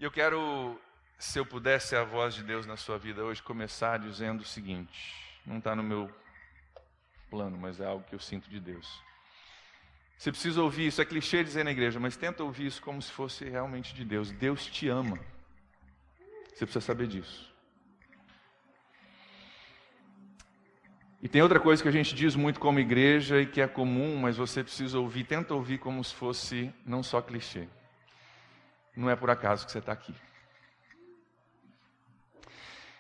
E eu quero, se eu pudesse a voz de Deus na sua vida hoje, começar dizendo o seguinte, não está no meu plano, mas é algo que eu sinto de Deus. Você precisa ouvir isso, é clichê dizer na igreja, mas tenta ouvir isso como se fosse realmente de Deus. Deus te ama. Você precisa saber disso. E tem outra coisa que a gente diz muito como igreja e que é comum, mas você precisa ouvir, tenta ouvir como se fosse não só clichê. Não é por acaso que você está aqui.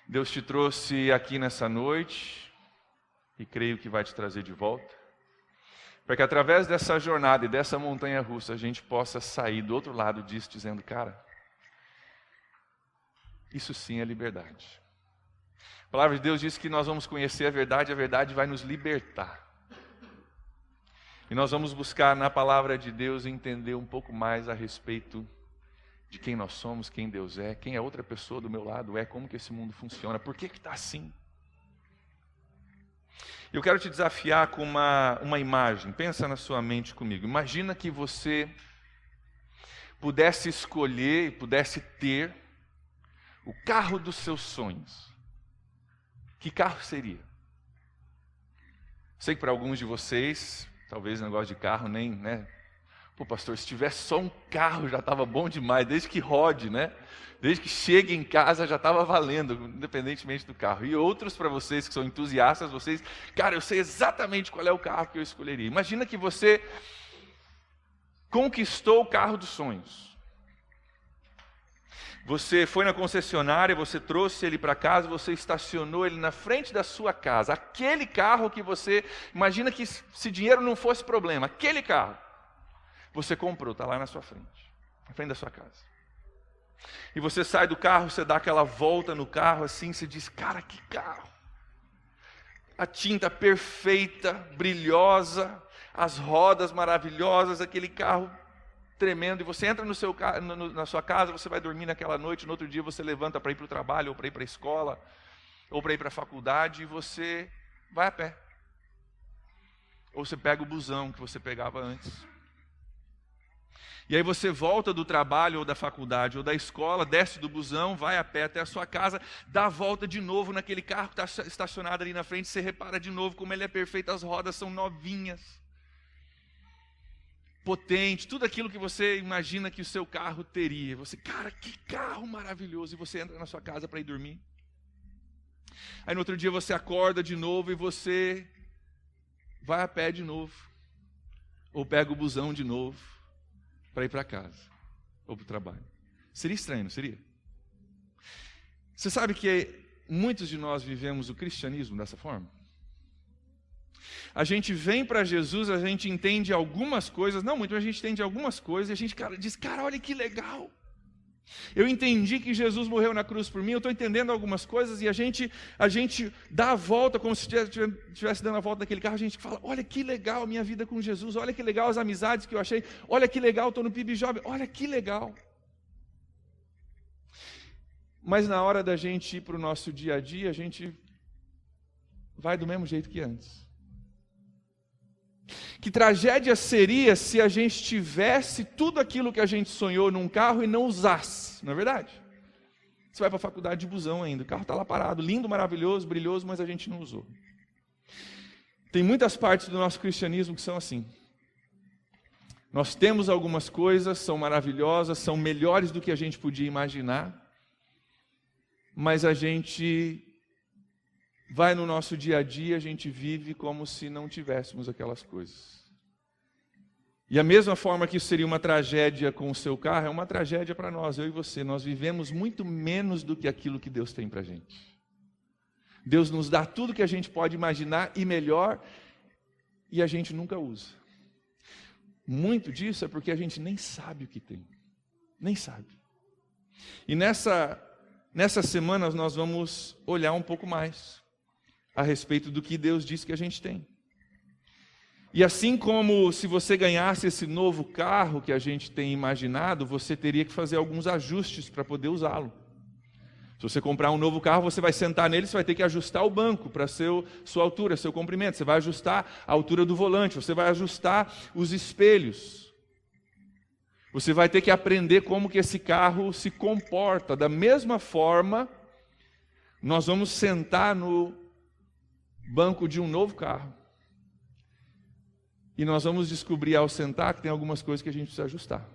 Deus te trouxe aqui nessa noite e creio que vai te trazer de volta, para que através dessa jornada e dessa montanha-russa a gente possa sair do outro lado disso dizendo, cara, isso sim é liberdade. A palavra de Deus diz que nós vamos conhecer a verdade vai nos libertar. E nós vamos buscar na palavra de Deus entender um pouco mais a respeito de quem nós somos, quem Deus é, quem a outra pessoa do meu lado é, como que esse mundo funciona, por que está assim. Eu quero te desafiar com uma imagem, pensa na sua mente comigo. Imagina que você pudesse escolher e pudesse ter o carro dos seus sonhos. Que carro seria? Sei que para alguns de vocês, talvez negócio de carro nem, né? Pô, pastor, se tivesse só um carro já estava bom demais, desde que rode, né? Desde que chegue em casa já estava valendo, independentemente do carro. E outros para vocês que são entusiastas, vocês, cara, eu sei exatamente qual é o carro que eu escolheria. Imagina que você conquistou o carro dos sonhos. Você foi na concessionária, você trouxe ele para casa, você estacionou ele na frente da sua casa. Aquele carro que você, imagina que se dinheiro não fosse problema, aquele carro, você comprou, está lá na sua frente, na frente da sua casa. E você sai do carro, você dá aquela volta no carro assim, você diz, cara, que carro. A tinta perfeita, brilhosa, as rodas maravilhosas, aquele carro tremendo, e você entra na sua casa, você vai dormir naquela noite, no outro dia você levanta para ir para o trabalho, ou para ir para a escola, ou para ir para a faculdade, e você vai a pé. Ou você pega o busão que você pegava antes. E aí você volta do trabalho, ou da faculdade, ou da escola, desce do busão, vai a pé até a sua casa, dá a volta de novo naquele carro que está estacionado ali na frente, você repara de novo como ele é perfeito, as rodas são novinhas. Potente, tudo aquilo que você imagina que o seu carro teria. Você, cara, que carro maravilhoso. E você entra na sua casa para ir dormir. Aí no outro dia você acorda de novo e você vai a pé de novo. Ou pega o busão de novo para ir para casa. Ou para o trabalho. Seria estranho, não seria? Você sabe que muitos de nós vivemos o cristianismo dessa forma? A gente vem para Jesus, a gente entende algumas coisas, não muito, mas a gente entende algumas coisas, e a gente diz, cara, olha que legal. Eu entendi que Jesus morreu na cruz por mim, eu estou entendendo algumas coisas, e a gente dá a volta, como se estivesse dando a volta naquele carro, a gente fala, olha que legal a minha vida com Jesus, olha que legal as amizades que eu achei, olha que legal, estou no PIB Job, olha que legal. Mas na hora da gente ir para o nosso dia a dia, a gente vai do mesmo jeito que antes. Que tragédia seria se a gente tivesse tudo aquilo que a gente sonhou num carro e não usasse, não é verdade? Você vai para a faculdade de busão ainda, o carro está lá parado, lindo, maravilhoso, brilhoso, mas a gente não usou. Tem muitas partes do nosso cristianismo que são assim. Nós temos algumas coisas, são maravilhosas, são melhores do que a gente podia imaginar, mas a gente vai no nosso dia a dia, a gente vive como se não tivéssemos aquelas coisas. E a mesma forma que isso seria uma tragédia com o seu carro, é uma tragédia para nós, eu e você. Nós vivemos muito menos do que aquilo que Deus tem para a gente. Deus nos dá tudo que a gente pode imaginar e melhor, e a gente nunca usa. Muito disso é porque a gente nem sabe o que tem. Nem sabe. E nessas semanas nós vamos olhar um pouco mais a respeito do que Deus diz que a gente tem. E assim como se você ganhasse esse novo carro que a gente tem imaginado, você teria que fazer alguns ajustes para poder usá-lo. Se você comprar um novo carro, você vai sentar nele, você vai ter que ajustar o banco para sua altura, seu comprimento. Você vai ajustar a altura do volante, você vai ajustar os espelhos. Você vai ter que aprender como que esse carro se comporta. Da mesma forma, nós vamos sentar no banco de um novo carro. E nós vamos descobrir ao sentar que tem algumas coisas que a gente precisa ajustar.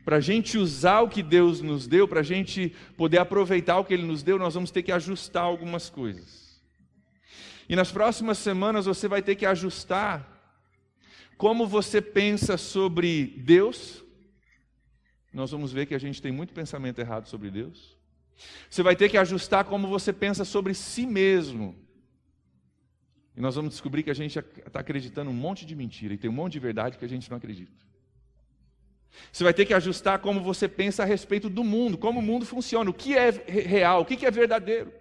Para a gente usar o que Deus nos deu, para a gente poder aproveitar o que Ele nos deu, nós vamos ter que ajustar algumas coisas. E nas próximas semanas você vai ter que ajustar como você pensa sobre Deus. Nós vamos ver que a gente tem muito pensamento errado sobre Deus. Você vai ter que ajustar como você pensa sobre si mesmo. E nós vamos descobrir que a gente está acreditando um monte de mentira e tem um monte de verdade que a gente não acredita. Você vai ter que ajustar como você pensa a respeito do mundo, como o mundo funciona, o que é real, o que é verdadeiro.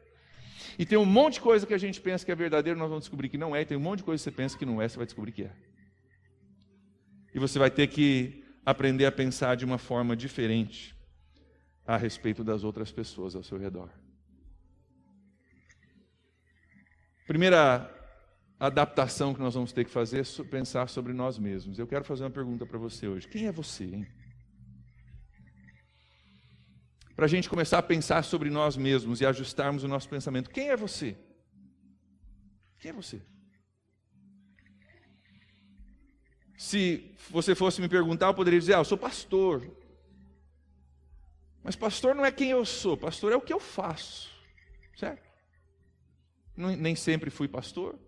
E tem um monte de coisa que a gente pensa que é verdadeiro, nós vamos descobrir que não é, e tem um monte de coisa que você pensa que não é, você vai descobrir que é. E você vai ter que aprender a pensar de uma forma diferente a respeito das outras pessoas ao seu redor. Primeira adaptação que nós vamos ter que fazer é pensar sobre nós mesmos. Eu quero fazer uma pergunta para você hoje. Quem é você, hein? Para a gente começar a pensar sobre nós mesmos e ajustarmos o nosso pensamento. Quem é você? Quem é você? Se você fosse me perguntar, eu poderia dizer, eu sou pastor. Mas pastor não é quem eu sou, pastor é o que eu faço. Certo? Nem sempre fui pastor.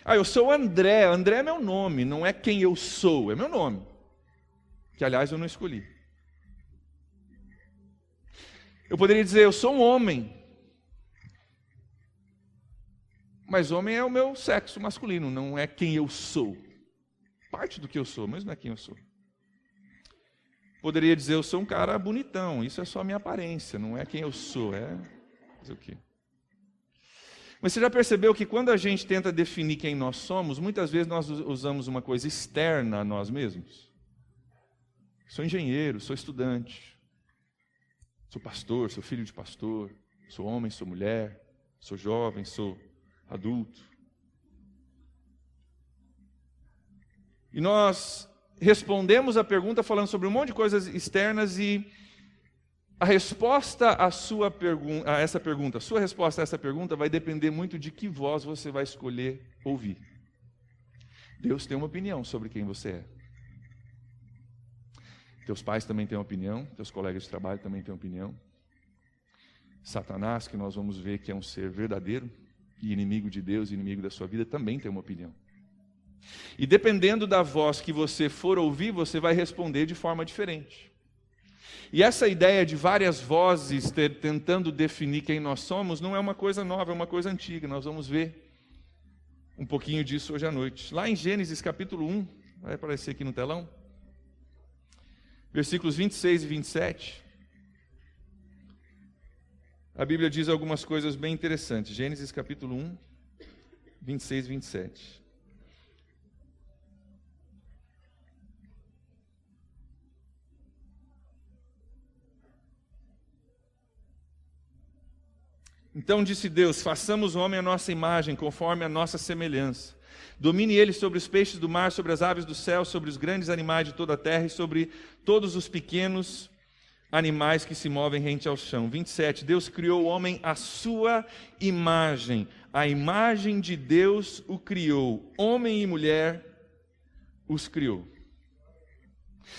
Eu sou André. André é meu nome, não é quem eu sou, é meu nome. Que, aliás, eu não escolhi. Eu poderia dizer, eu sou um homem. Mas homem é o meu sexo masculino, não é quem eu sou. Parte do que eu sou, mas não é quem eu sou. Poderia dizer, eu sou um cara bonitão, isso é só a minha aparência, não é quem eu sou, é fazer o quê? Mas você já percebeu que quando a gente tenta definir quem nós somos, muitas vezes nós usamos uma coisa externa a nós mesmos? Sou engenheiro, sou estudante, sou pastor, sou filho de pastor, sou homem, sou mulher, sou jovem, sou adulto. E nós respondemos a pergunta falando sobre um monte de coisas externas e a resposta a essa pergunta, a sua resposta a essa pergunta vai depender muito de que voz você vai escolher ouvir. Deus tem uma opinião sobre quem você é. Teus pais também têm uma opinião, teus colegas de trabalho também têm uma opinião. Satanás, que nós vamos ver que é um ser verdadeiro e inimigo de Deus, inimigo da sua vida, também tem uma opinião. E dependendo da voz que você for ouvir, você vai responder de forma diferente. E essa ideia de várias vozes tentando definir quem nós somos não é uma coisa nova, é uma coisa antiga. Nós vamos ver um pouquinho disso hoje à noite. Lá em Gênesis capítulo 1, vai aparecer aqui no telão, versículos 26 e 27, a Bíblia diz algumas coisas bem interessantes. Gênesis capítulo 1, 26 e 27. Então disse Deus, façamos o homem à nossa imagem, conforme a nossa semelhança. Domine ele sobre os peixes do mar, sobre as aves do céu, sobre os grandes animais de toda a terra e sobre todos os pequenos animais que se movem rente ao chão. 27, Deus criou o homem à sua imagem. A imagem de Deus o criou. Homem e mulher os criou.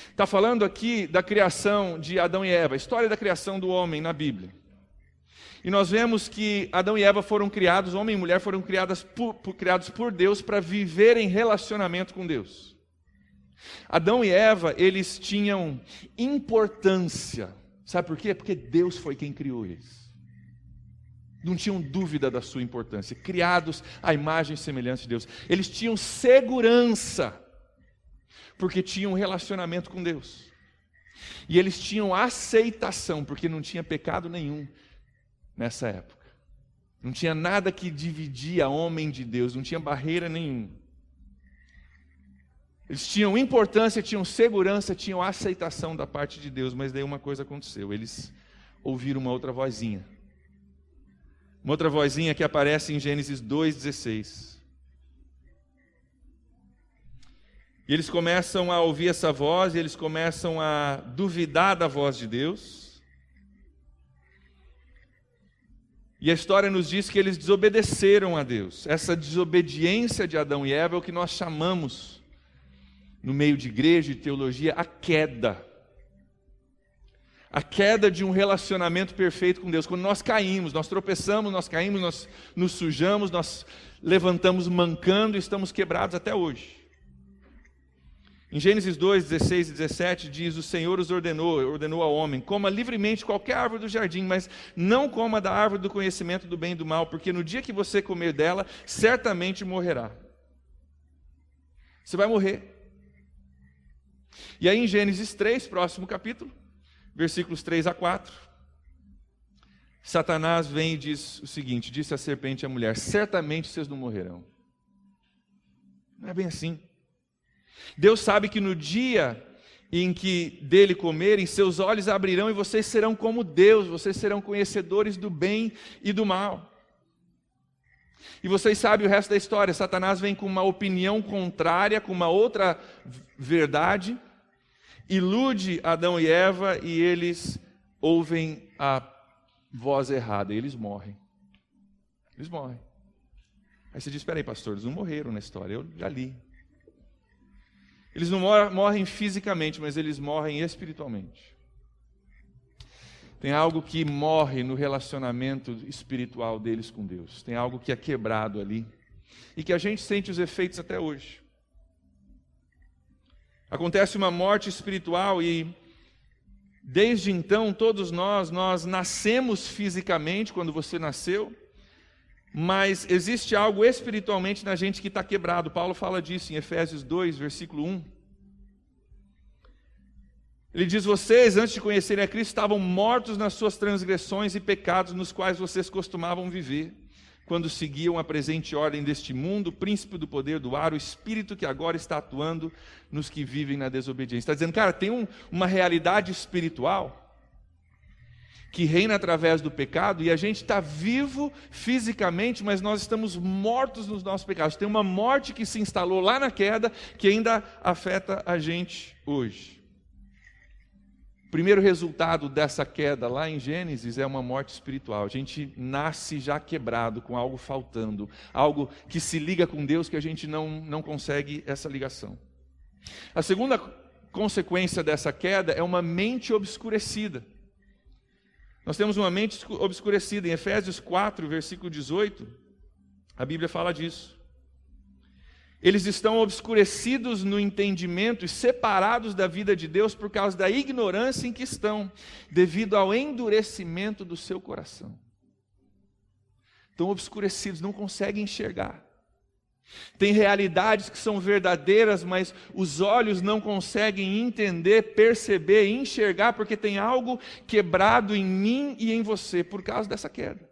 Está falando aqui da criação de Adão e Eva, a história da criação do homem na Bíblia. E nós vemos que Adão e Eva foram criados, homem e mulher foram criados por Deus para viver em relacionamento com Deus. Adão e Eva, eles tinham importância. Sabe por quê? Porque Deus foi quem criou eles. Não tinham dúvida da sua importância. Criados à imagem e semelhança de Deus. Eles tinham segurança, porque tinham um relacionamento com Deus. E eles tinham aceitação, porque não tinha pecado nenhum nessa época. Não tinha nada que dividia homem de Deus, não tinha barreira nenhuma. Eles tinham importância, tinham segurança, tinham aceitação da parte de Deus, mas daí uma coisa aconteceu, eles ouviram uma outra vozinha. Uma outra vozinha que aparece em Gênesis 2,16. E eles começam a ouvir essa voz, e eles começam a duvidar da voz de Deus. E a história nos diz que eles desobedeceram a Deus. Essa desobediência de Adão e Eva é o que nós chamamos, no meio de igreja e teologia, a queda. A queda de um relacionamento perfeito com Deus. Quando nós caímos, nós tropeçamos, nós caímos, nós nos sujamos, nós levantamos mancando e estamos quebrados até hoje. Em Gênesis 2, 16 e 17 diz: o Senhor os ordenou ao homem: coma livremente qualquer árvore do jardim, mas não coma da árvore do conhecimento do bem e do mal, porque no dia que você comer dela, certamente morrerá. Você vai morrer. E aí em Gênesis 3, próximo capítulo, versículos 3 a 4, Satanás vem e diz o seguinte: disse a serpente à mulher: certamente vocês não morrerão. Não é bem assim. Deus sabe que no dia em que dele comerem, seus olhos abrirão e vocês serão como Deus, vocês serão conhecedores do bem e do mal. E vocês sabem o resto da história. Satanás vem com uma opinião contrária, com uma outra verdade, ilude Adão e Eva e eles ouvem a voz errada e eles morrem. Eles morrem. Aí você diz: espera aí, pastor, eles não morreram na história, eu já li. Eles não morrem fisicamente, mas eles morrem espiritualmente. Tem algo que morre no relacionamento espiritual deles com Deus. Tem algo que é quebrado ali. E que a gente sente os efeitos até hoje. Acontece uma morte espiritual e, desde então, todos nós nascemos fisicamente, quando você nasceu, mas existe algo espiritualmente na gente que está quebrado. Paulo fala disso em Efésios 2, versículo 1. Ele diz: vocês, antes de conhecerem a Cristo, estavam mortos nas suas transgressões e pecados, nos quais vocês costumavam viver, quando seguiam a presente ordem deste mundo, o príncipe do poder do ar, o espírito que agora está atuando nos que vivem na desobediência. Está dizendo, cara, tem uma realidade espiritual que reina através do pecado, e a gente está vivo fisicamente, mas nós estamos mortos nos nossos pecados. Tem uma morte que se instalou lá na queda, que ainda afeta a gente hoje. O primeiro resultado dessa queda lá em Gênesis é uma morte espiritual. A gente nasce já quebrado, com algo faltando, algo que se liga com Deus que a gente não consegue essa ligação. A segunda consequência dessa queda é uma mente obscurecida. Nós temos uma mente obscurecida. Em Efésios 4, versículo 18, a Bíblia fala disso. Eles estão obscurecidos no entendimento e separados da vida de Deus por causa da ignorância em que estão, devido ao endurecimento do seu coração. Estão obscurecidos, não conseguem enxergar. Tem realidades que são verdadeiras, mas os olhos não conseguem entender, perceber, enxergar, porque tem algo quebrado em mim e em você por causa dessa queda.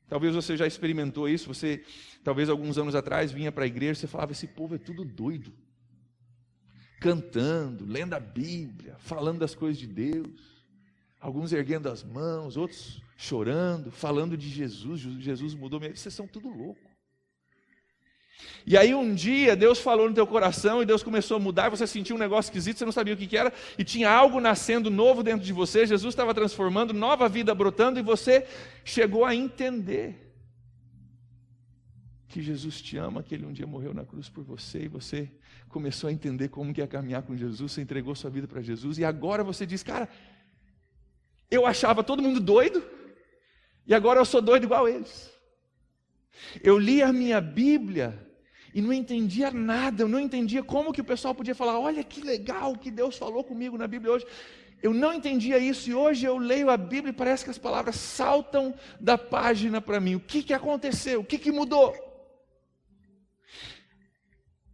Talvez você já experimentou isso, você talvez alguns anos atrás vinha para a igreja e você falava: esse povo é tudo doido, cantando, lendo a Bíblia, falando das coisas de Deus, alguns erguendo as mãos, outros chorando, falando de Jesus, Jesus mudou minha vida. Vocês são tudo louco. E aí um dia Deus falou no teu coração e Deus começou a mudar, e você sentiu um negócio esquisito, você não sabia o que era, e tinha algo nascendo novo dentro de você, Jesus estava transformando, nova vida brotando, e você chegou a entender que Jesus te ama, que Ele um dia morreu na cruz por você, e você começou a entender como que é caminhar com Jesus, você entregou sua vida para Jesus, e agora você diz: cara, eu achava todo mundo doido, e agora eu sou doido igual eles. Eu li a minha Bíblia e não entendia nada, eu não entendia como que o pessoal podia falar: olha que legal que Deus falou comigo na Bíblia hoje. Eu não entendia isso, e hoje eu leio a Bíblia e parece que as palavras saltam da página para mim. O que aconteceu? O que mudou?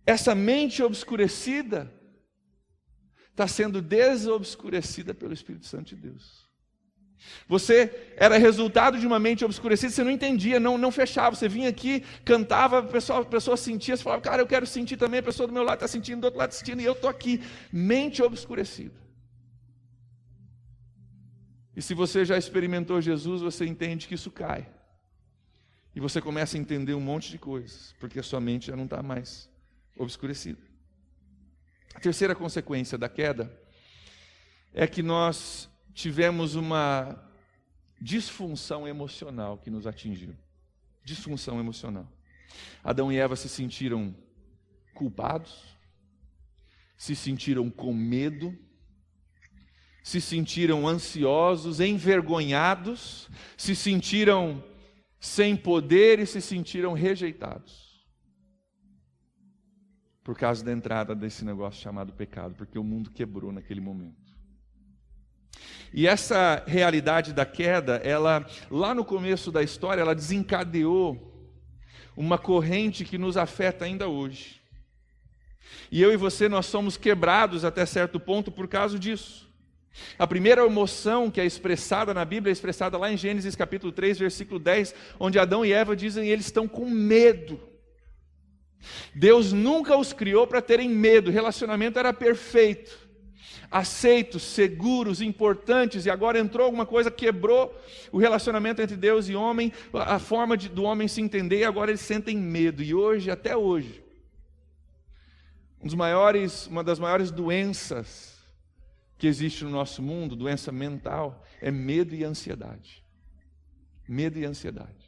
Essa mente obscurecida está sendo desobscurecida pelo Espírito Santo de Deus. Você era resultado de uma mente obscurecida, você não entendia, não fechava. Você vinha aqui, cantava, a pessoa sentia, você falava: cara, eu quero sentir também, a pessoa do meu lado está sentindo, do outro lado está sentindo, e eu estou aqui. Mente obscurecida. E se você já experimentou Jesus, você entende que isso cai. E você começa a entender um monte de coisas, porque a sua mente já não está mais obscurecida. A terceira consequência da queda é que nós tivemos uma disfunção emocional que nos atingiu. Disfunção emocional. Adão e Eva se sentiram culpados, se sentiram com medo, se sentiram ansiosos, envergonhados, se sentiram sem poder e se sentiram rejeitados. Por causa da entrada desse negócio chamado pecado, porque o mundo quebrou naquele momento. E essa realidade da queda, ela, lá no começo da história, ela desencadeou uma corrente que nos afeta ainda hoje. E eu e você, nós somos quebrados até certo ponto por causa disso. A primeira emoção que é expressada na Bíblia é expressada lá em Gênesis capítulo 3, versículo 10, onde Adão e Eva dizem que eles estão com medo. Deus nunca os criou para terem medo, o relacionamento era perfeito, aceitos, seguros, importantes, e agora entrou alguma coisa, quebrou o relacionamento entre Deus e homem, a forma do homem se entender, e agora eles sentem medo. E hoje, até hoje, uma das maiores doenças que existe no nosso mundo, doença mental, é medo e ansiedade. Medo e ansiedade.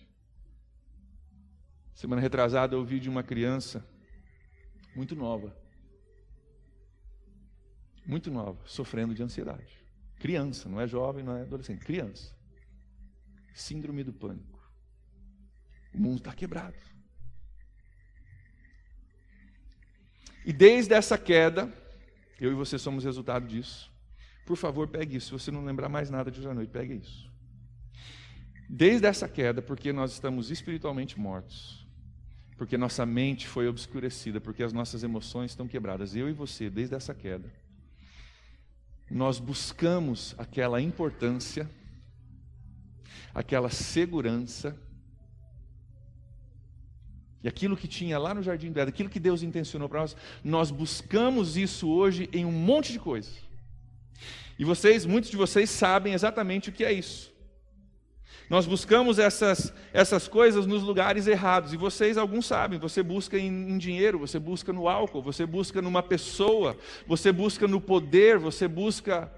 Semana retrasada eu ouvi de uma criança muito nova, sofrendo de ansiedade. Criança, não é jovem, não é adolescente, criança. Síndrome do pânico. O mundo está quebrado. E desde essa queda, eu e você somos resultado disso. Por favor, pegue isso. Se você não lembrar mais nada de hoje à noite, pegue isso. Desde essa queda, porque nós estamos espiritualmente mortos, porque nossa mente foi obscurecida, porque as nossas emoções estão quebradas. Eu e você, desde essa queda, nós buscamos aquela importância, aquela segurança, e aquilo que tinha lá no Jardim do Éden, aquilo que Deus intencionou para nós, nós buscamos isso hoje em um monte de coisas. E muitos de vocês sabem exatamente o que é isso. Nós buscamos essas coisas nos lugares errados. E alguns sabem, você busca em dinheiro, você busca no álcool, você busca numa pessoa, você busca no poder, você busca,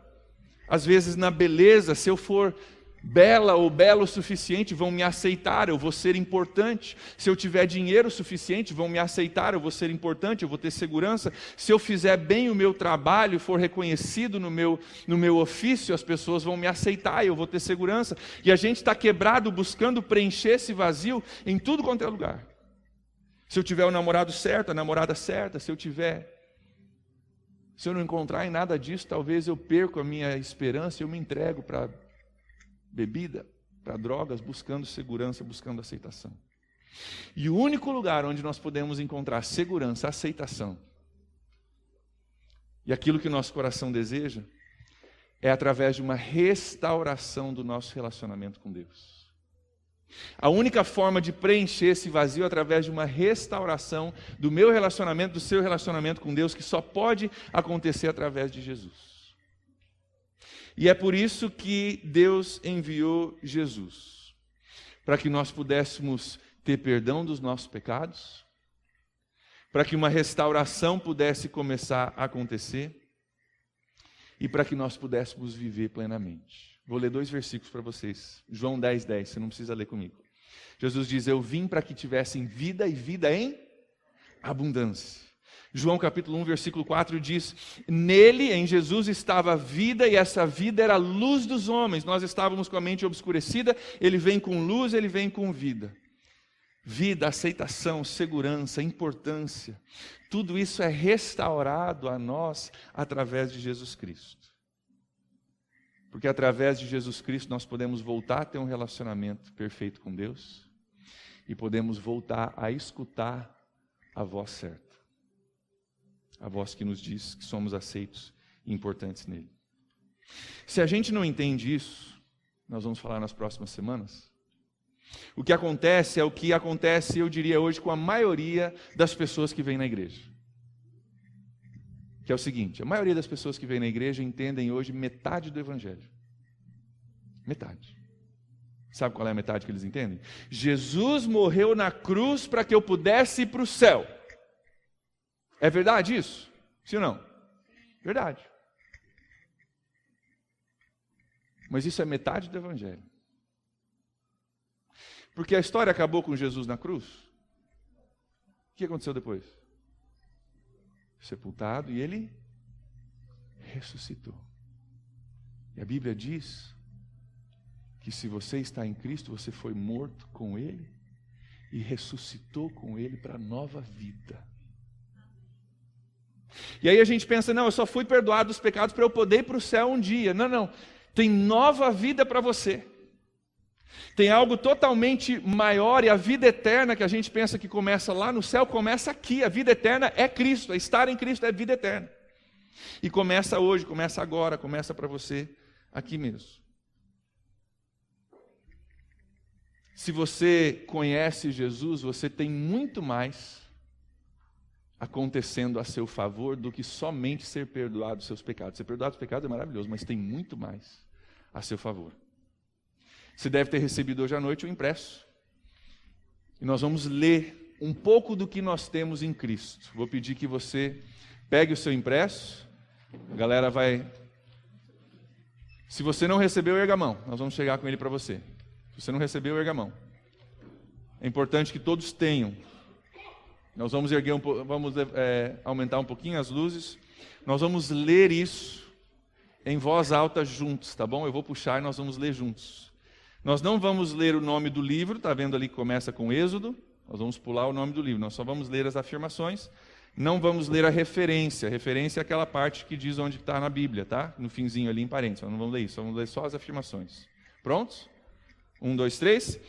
às vezes, na beleza. Se eu for bela ou belo o suficiente, vão me aceitar, eu vou ser importante. Se eu tiver dinheiro suficiente, vão me aceitar, eu vou ser importante, eu vou ter segurança. Se eu fizer bem o meu trabalho, for reconhecido no meu ofício, as pessoas vão me aceitar, eu vou ter segurança. E a gente está quebrado buscando preencher esse vazio em tudo quanto é lugar. Se eu tiver o namorado certo, a namorada certa, se eu não encontrar em nada disso, talvez eu perco a minha esperança e eu me entrego para bebida, para drogas, buscando segurança, buscando aceitação. E o único lugar onde nós podemos encontrar segurança, aceitação, e aquilo que o nosso coração deseja, é através de uma restauração do nosso relacionamento com Deus. A única forma de preencher esse vazio é através de uma restauração do meu relacionamento, do seu relacionamento com Deus, que só pode acontecer através de Jesus. E é por isso que Deus enviou Jesus, para que nós pudéssemos ter perdão dos nossos pecados, para que uma restauração pudesse começar a acontecer, e para que nós pudéssemos viver plenamente. Vou ler 2 versículos para vocês. João 10:10, você não precisa ler comigo. Jesus diz: eu vim para que tivessem vida e vida em abundância. João capítulo 1, versículo 4 diz: nele, em Jesus, estava a vida, e essa vida era a luz dos homens. Nós estávamos com a mente obscurecida, ele vem com luz, ele vem com vida. Vida, aceitação, segurança, importância, tudo isso é restaurado a nós através de Jesus Cristo. Porque através de Jesus Cristo nós podemos voltar a ter um relacionamento perfeito com Deus, e podemos voltar a escutar a voz certa. A voz que nos diz que somos aceitos e importantes nele. Se a gente não entende isso, nós vamos falar nas próximas semanas, o que acontece é o que acontece, eu diria hoje, com a maioria das pessoas que vêm na igreja. Que é o seguinte: a maioria das pessoas que vêm na igreja entendem hoje metade do evangelho. Metade. Sabe qual é a metade que eles entendem? Jesus morreu na cruz para que eu pudesse ir para o céu. É verdade isso? Sim ou não? Verdade. Mas isso é metade do Evangelho. Porque a história acabou com Jesus na cruz. O que aconteceu depois? Sepultado, e ele ressuscitou. E a Bíblia diz que se você está em Cristo, você foi morto com Ele e ressuscitou com Ele para nova vida. E aí a gente pensa, não, eu só fui perdoado dos pecados para eu poder ir para o céu um dia. Não, não. Tem nova vida para você. Tem algo totalmente maior, e a vida eterna que a gente pensa que começa lá no céu, começa aqui. A vida eterna é Cristo, estar em Cristo é vida eterna. E começa hoje, começa agora, começa para você aqui mesmo. Se você conhece Jesus, você tem muito mais acontecendo a seu favor do que somente ser perdoado dos seus pecados. Ser perdoado dos pecados é maravilhoso, mas tem muito mais a seu favor. Você deve ter recebido hoje à noite o impresso. E nós vamos ler um pouco do que nós temos em Cristo. Vou pedir que você pegue o seu impresso. A galera vai... Se você não recebeu, erga a mão. Nós vamos chegar com ele para você. Se você não recebeu, erga a mão. É importante que todos tenham. Nós vamos erguer aumentar um pouquinho as luzes. Nós vamos ler isso em voz alta juntos, tá bom? Eu vou puxar e nós vamos ler juntos. Nós não vamos ler o nome do livro, tá vendo ali que começa com Êxodo? Nós vamos pular o nome do livro, nós só vamos ler as afirmações. Não vamos ler a referência. A referência é aquela parte que diz onde está na Bíblia, tá? No finzinho ali em parênteses. Nós não vamos ler isso, vamos ler só as afirmações. Prontos? 1, 2, 3.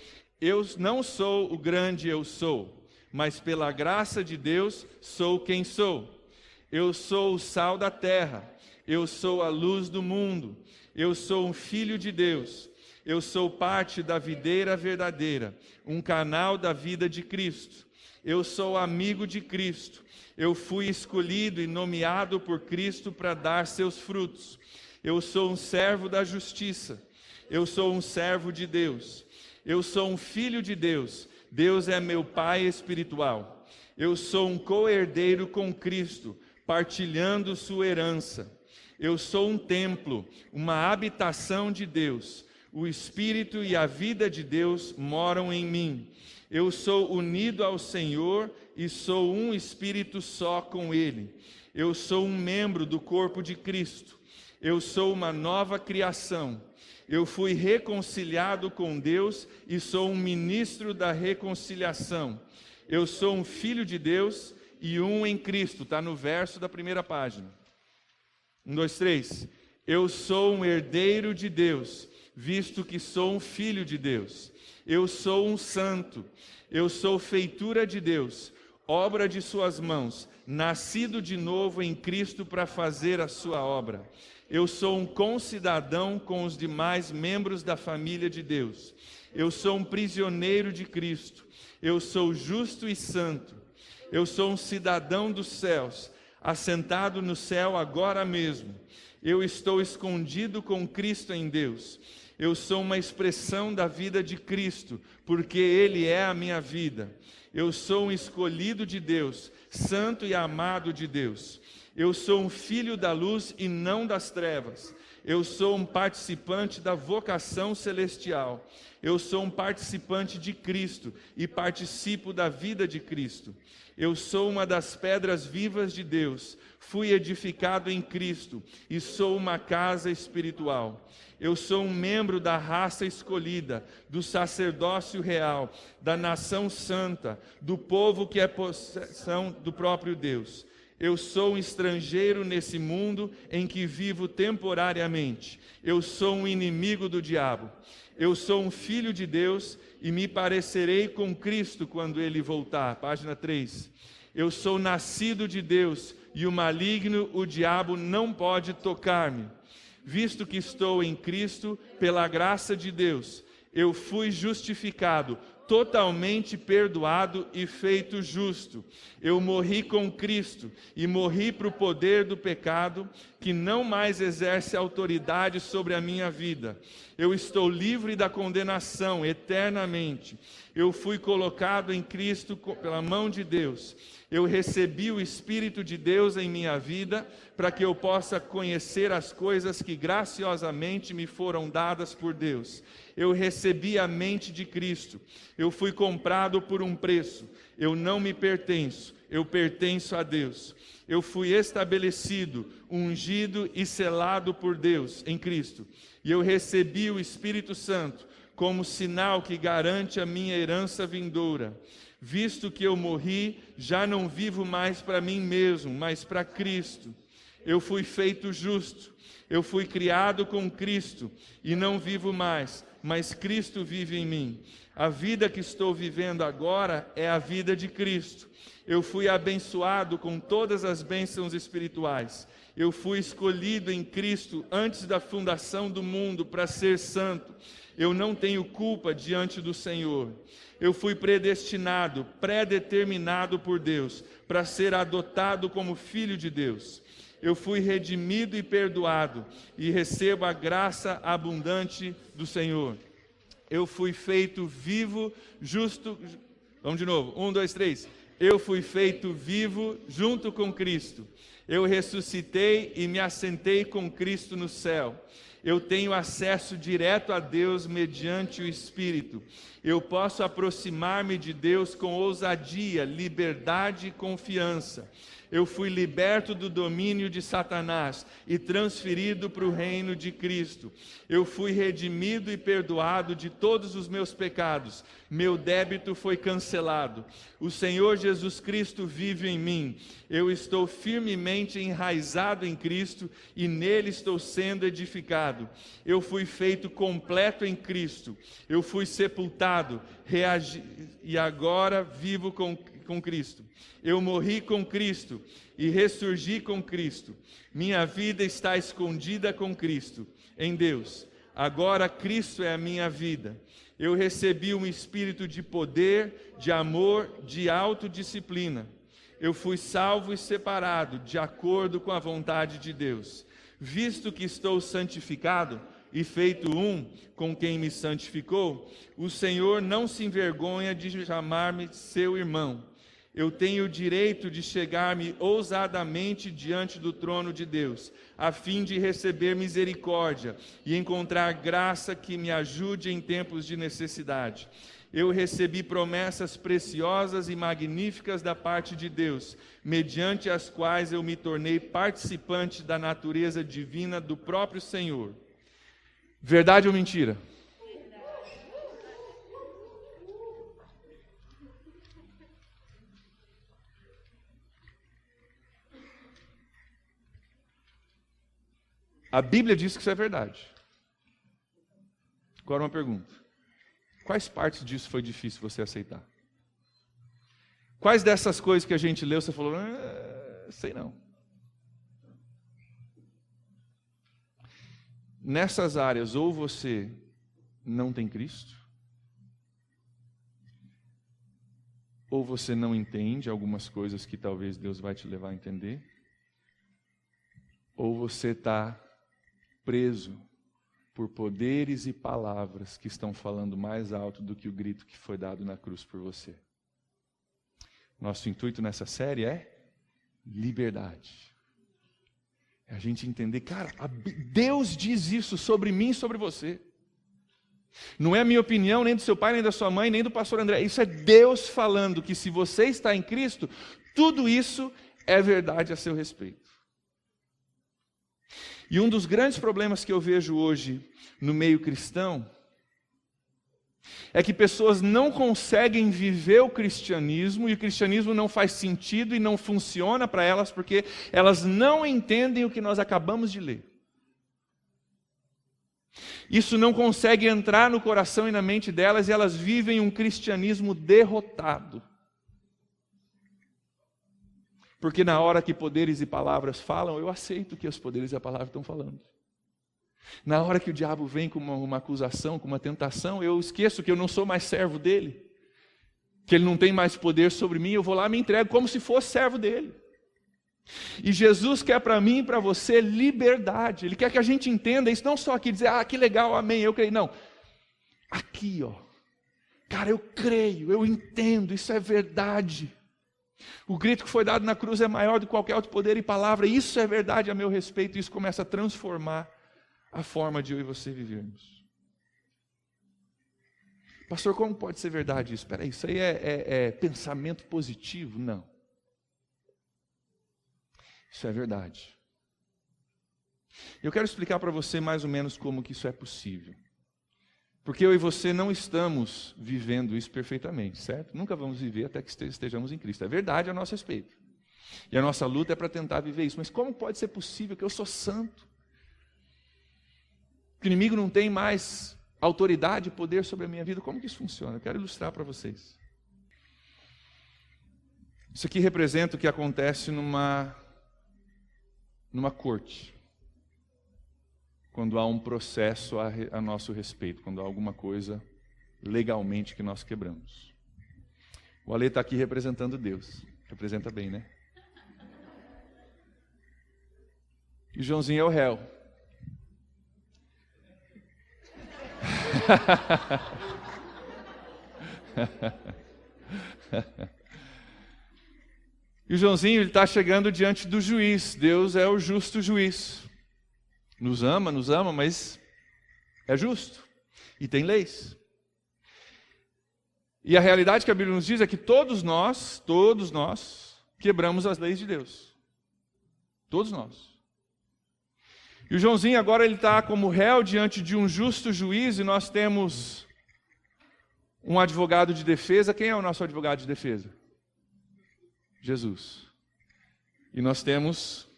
Eu não sou o grande eu sou, mas pela graça de Deus sou quem sou. Eu sou o sal da terra, eu sou a luz do mundo, eu sou um filho de Deus, eu sou parte da videira verdadeira, um canal da vida de Cristo. Eu sou amigo de Cristo, eu fui escolhido e nomeado por Cristo para dar seus frutos. Eu sou um servo da justiça, eu sou um servo de Deus, eu sou um filho de Deus. Deus é meu Pai espiritual. Eu sou um co-herdeiro com Cristo, partilhando sua herança. Eu sou um templo, uma habitação de Deus. O Espírito e a vida de Deus moram em mim. Eu sou unido ao Senhor e sou um Espírito só com Ele. Eu sou um membro do corpo de Cristo. Eu sou uma nova criação. Eu fui reconciliado com Deus e sou um ministro da reconciliação. Eu sou um filho de Deus e um em Cristo. Está no verso da primeira página. 1, 2, 3. Eu sou um herdeiro de Deus, visto que sou um filho de Deus. Eu sou um santo. Eu sou feitura de Deus, obra de suas mãos, nascido de novo em Cristo para fazer a sua obra. Eu sou um concidadão com os demais membros da família de Deus. Eu sou um prisioneiro de Cristo. Eu sou justo e santo. Eu sou um cidadão dos céus, assentado no céu agora mesmo. Eu estou escondido com Cristo em Deus. Eu sou uma expressão da vida de Cristo, porque Ele é a minha vida. Eu sou um escolhido de Deus, santo e amado de Deus. Eu sou um filho da luz e não das trevas. Eu sou um participante da vocação celestial. Eu sou um participante de Cristo e participo da vida de Cristo. Eu sou uma das pedras vivas de Deus. Fui edificado em Cristo e sou uma casa espiritual. Eu sou um membro da raça escolhida, do sacerdócio real, da nação santa, do povo que é possessão do próprio Deus. Eu sou um estrangeiro nesse mundo em que vivo temporariamente. Eu sou um inimigo do diabo. Eu sou um filho de Deus e me parecerei com Cristo quando Ele voltar. Página 3. Eu sou nascido de Deus e o maligno, o diabo, não pode tocar-me. Visto que estou em Cristo, pela graça de Deus, eu fui justificado, totalmente perdoado e feito justo. Eu morri com Cristo e morri para o poder do pecado, que não mais exerce autoridade sobre a minha vida. Eu estou livre da condenação eternamente. Eu fui colocado em Cristo pela mão de Deus. Eu recebi o Espírito de Deus em minha vida para que eu possa conhecer as coisas que graciosamente me foram dadas por Deus. Eu recebi a mente de Cristo. Eu fui comprado por um preço. Eu não me pertenço, eu pertenço a Deus. Eu fui estabelecido, ungido e selado por Deus em Cristo. E eu recebi o Espírito Santo como sinal que garante a minha herança vindoura. Visto que eu morri, já não vivo mais para mim mesmo, mas para Cristo. Eu fui feito justo, eu fui criado com Cristo e não vivo mais, mas Cristo vive em mim. A vida que estou vivendo agora é a vida de Cristo. Eu fui abençoado com todas as bênçãos espirituais. Eu fui escolhido em Cristo antes da fundação do mundo para ser santo. Eu não tenho culpa diante do Senhor. Eu fui predestinado, predeterminado por Deus, para ser adotado como filho de Deus. Eu fui redimido e perdoado, e recebo a graça abundante do Senhor. Eu fui feito vivo, justo... Vamos de novo, 1, 2, 3. Eu fui feito vivo junto com Cristo. Eu ressuscitei e me assentei com Cristo no céu. Eu tenho acesso direto a Deus mediante o Espírito. Eu posso aproximar-me de Deus com ousadia, liberdade e confiança. Eu fui liberto do domínio de Satanás e transferido para o reino de Cristo. Eu fui redimido e perdoado de todos os meus pecados. Meu débito foi cancelado. O Senhor Jesus Cristo vive em mim. Eu estou firmemente enraizado em Cristo e nele estou sendo edificado. Eu fui feito completo em Cristo. Eu fui sepultado, e agora vivo com Cristo. Eu morri com Cristo e ressurgi com Cristo. Minha vida está escondida com Cristo, em Deus. Agora Cristo é a minha vida. Eu recebi um espírito de poder, de amor, de autodisciplina. Eu fui salvo e separado, de acordo com a vontade de Deus. Visto que estou santificado e feito um com quem me santificou, o Senhor não se envergonha de chamar-me seu irmão. Eu tenho o direito de chegar-me ousadamente diante do trono de Deus, a fim de receber misericórdia e encontrar graça que me ajude em tempos de necessidade. Eu recebi promessas preciosas e magníficas da parte de Deus, mediante as quais eu me tornei participante da natureza divina do próprio Senhor. Verdade ou mentira? A Bíblia diz que isso é verdade. Agora uma pergunta. Quais partes disso foi difícil você aceitar? Quais dessas coisas que a gente leu, você falou, sei não. Nessas áreas, ou você não tem Cristo, ou você não entende algumas coisas que talvez Deus vai te levar a entender, ou você está preso por poderes e palavras que estão falando mais alto do que o grito que foi dado na cruz por você. Nosso intuito nessa série é liberdade. É a gente entender, cara, Deus diz isso sobre mim e sobre você. Não é a minha opinião, nem do seu pai, nem da sua mãe, nem do pastor André. Isso é Deus falando que se você está em Cristo, tudo isso é verdade a seu respeito. E um dos grandes problemas que eu vejo hoje no meio cristão é que pessoas não conseguem viver o cristianismo e o cristianismo não faz sentido e não funciona para elas porque elas não entendem o que nós acabamos de ler. Isso não consegue entrar no coração e na mente delas e elas vivem um cristianismo derrotado. Porque na hora que poderes e palavras falam, eu aceito que os poderes e a palavra estão falando. Na hora que o diabo vem com uma acusação, com uma tentação, eu esqueço que eu não sou mais servo dele. Que ele não tem mais poder sobre mim, eu vou lá e me entrego como se fosse servo dele. E Jesus quer para mim e para você liberdade. Ele quer que a gente entenda isso, não só aqui dizer, que legal, amém, eu creio. Não, aqui, cara, eu creio, eu entendo, isso é verdade. O grito que foi dado na cruz é maior do que qualquer outro poder e palavra. Isso é verdade a meu respeito. Isso começa a transformar a forma de eu e você vivermos. Pastor, como pode ser verdade isso? Espera aí, isso aí é pensamento positivo? Não. Isso é verdade. Eu quero explicar para você mais ou menos como que isso é possível. Porque eu e você não estamos vivendo isso perfeitamente, certo? Nunca vamos viver até que estejamos em Cristo. É verdade a nosso respeito. E a nossa luta é para tentar viver isso. Mas como pode ser possível que eu sou santo? Que o inimigo não tem mais autoridade e poder sobre a minha vida? Como que isso funciona? Eu quero ilustrar para vocês. Isso aqui representa o que acontece numa corte. Quando há um processo a nosso respeito, quando há alguma coisa legalmente que nós quebramos. O Ale está aqui representando Deus. Representa bem, né? E o Joãozinho é o réu. E o Joãozinho está chegando diante do juiz. Deus é o justo juiz. Nos ama, mas é justo. E tem leis. E a realidade que a Bíblia nos diz é que todos nós quebramos as leis de Deus. Todos nós. E o Joãozinho agora ele está como réu diante de um justo juiz e nós temos um advogado de defesa. Quem é o nosso advogado de defesa? Jesus. E nós temos...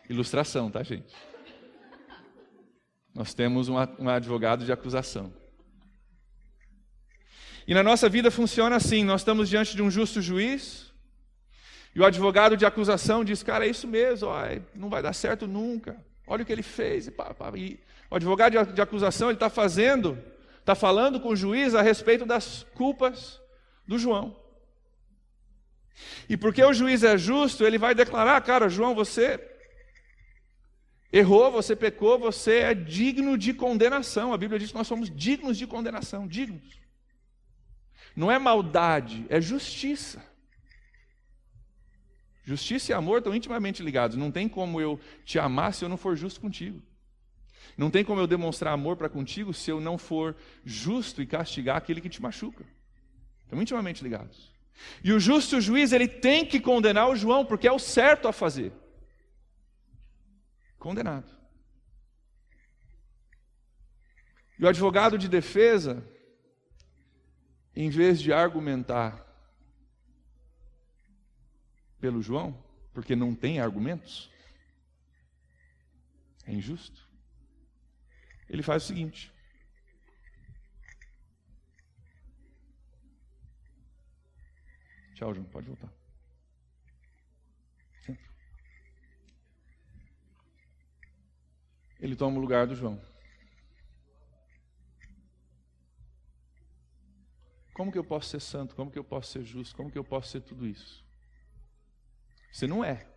Ilustração, tá, gente? Nós temos um advogado de acusação. E na nossa vida funciona assim, nós estamos diante de um justo juiz, e o advogado de acusação diz, cara, é isso mesmo, ó, não vai dar certo nunca, olha o que ele fez. E o advogado de acusação, ele está falando com o juiz a respeito das culpas do João. E porque o juiz é justo, ele vai declarar, cara, João, você... errou, você pecou, você é digno de condenação. A Bíblia diz que nós somos dignos de condenação, dignos. Não é maldade, é justiça. Justiça e amor estão intimamente ligados. Não tem como eu te amar se eu não for justo contigo. Não tem como eu demonstrar amor para contigo se eu não for justo e castigar aquele que te machuca. Estão intimamente ligados. E o justo juiz, ele tem que condenar o João, porque é o certo a fazer. Condenado. E o advogado de defesa, em vez de argumentar pelo João, porque não tem argumentos, é injusto, ele faz o seguinte: tchau, João, pode voltar. Ele toma o lugar do João. Como que eu posso ser santo? Como que eu posso ser justo? Como que eu posso ser tudo isso? Você não é.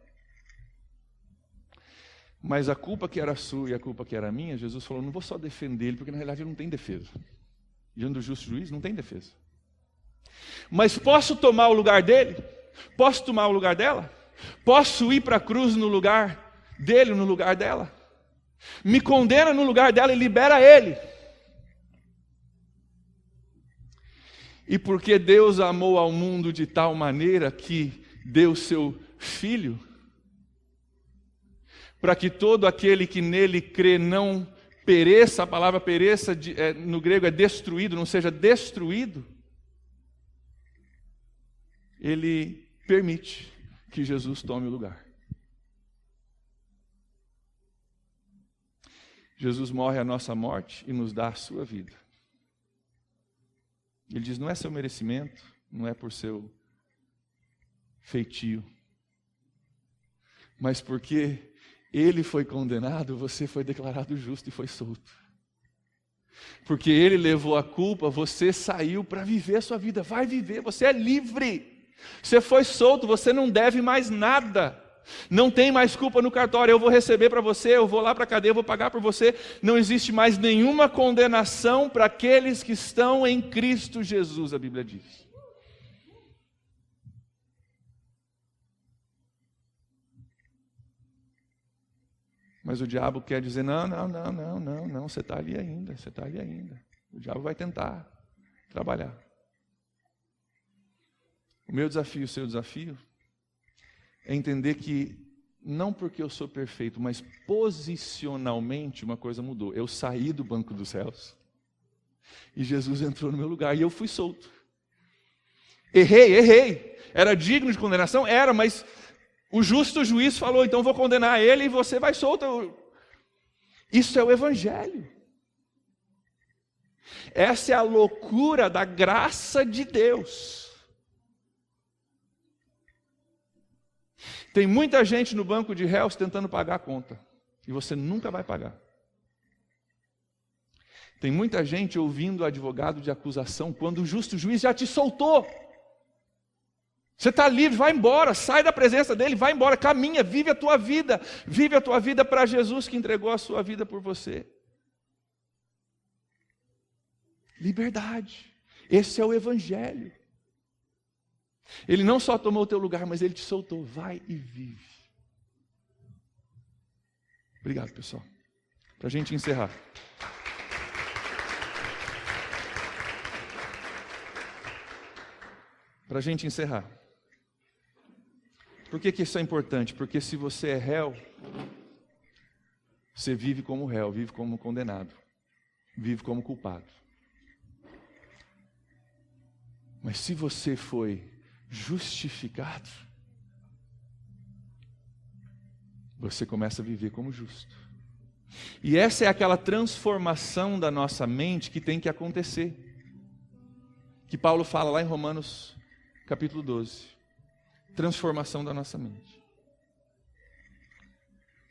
Mas a culpa que era sua e a culpa que era minha, Jesus falou, não vou só defender ele, porque na realidade ele não tem defesa. Diante do justo juiz, não tem defesa. Mas posso tomar o lugar dele? Posso tomar o lugar dela? Posso ir para a cruz no lugar dele, no lugar dela? Me condena no lugar dela e libera ele. E porque Deus amou ao mundo de tal maneira que deu seu Filho, para que todo aquele que nele crê não pereça, a palavra pereça no grego é destruído, não seja destruído, ele permite que Jesus tome o lugar. Jesus morre a nossa morte e nos dá a sua vida. Ele diz, não é seu merecimento, não é por seu feitio, mas porque ele foi condenado, você foi declarado justo e foi solto. Porque ele levou a culpa, você saiu para viver a sua vida. Vai viver, você é livre. Você foi solto, você não deve mais nada. Não tem mais culpa no cartório, eu vou receber para você, eu vou lá para a cadeia, eu vou pagar por você. Não existe mais nenhuma condenação para aqueles que estão em Cristo Jesus, a Bíblia diz. Mas o diabo quer dizer, não, você está ali ainda, você está ali ainda. O diabo vai tentar trabalhar. O meu desafio, o seu desafio, é entender que, não porque eu sou perfeito, mas posicionalmente uma coisa mudou. Eu saí do banco dos réus e Jesus entrou no meu lugar e eu fui solto. Errei. Era digno de condenação? Era, mas o justo juiz falou, então vou condenar ele e você vai solto. Isso é o Evangelho. Essa é a loucura da graça de Deus. Tem muita gente no banco de réus tentando pagar a conta, e você nunca vai pagar. Tem muita gente ouvindo o advogado de acusação, quando o justo juiz já te soltou. Você está livre, vai embora, sai da presença dele, vai embora, caminha, vive a tua vida para Jesus que entregou a sua vida por você. Liberdade, esse é o Evangelho. Ele não só tomou o teu lugar, mas ele te soltou, vai e vive. Obrigado, pessoal. Para a gente encerrar. Por que isso é importante? Porque se você é réu, você vive como réu, vive como condenado, vive como culpado. Mas se você foi justificado, você começa a viver como justo. E essa é aquela transformação da nossa mente que tem que acontecer, que Paulo fala lá em Romanos capítulo 12. Transformação da nossa mente.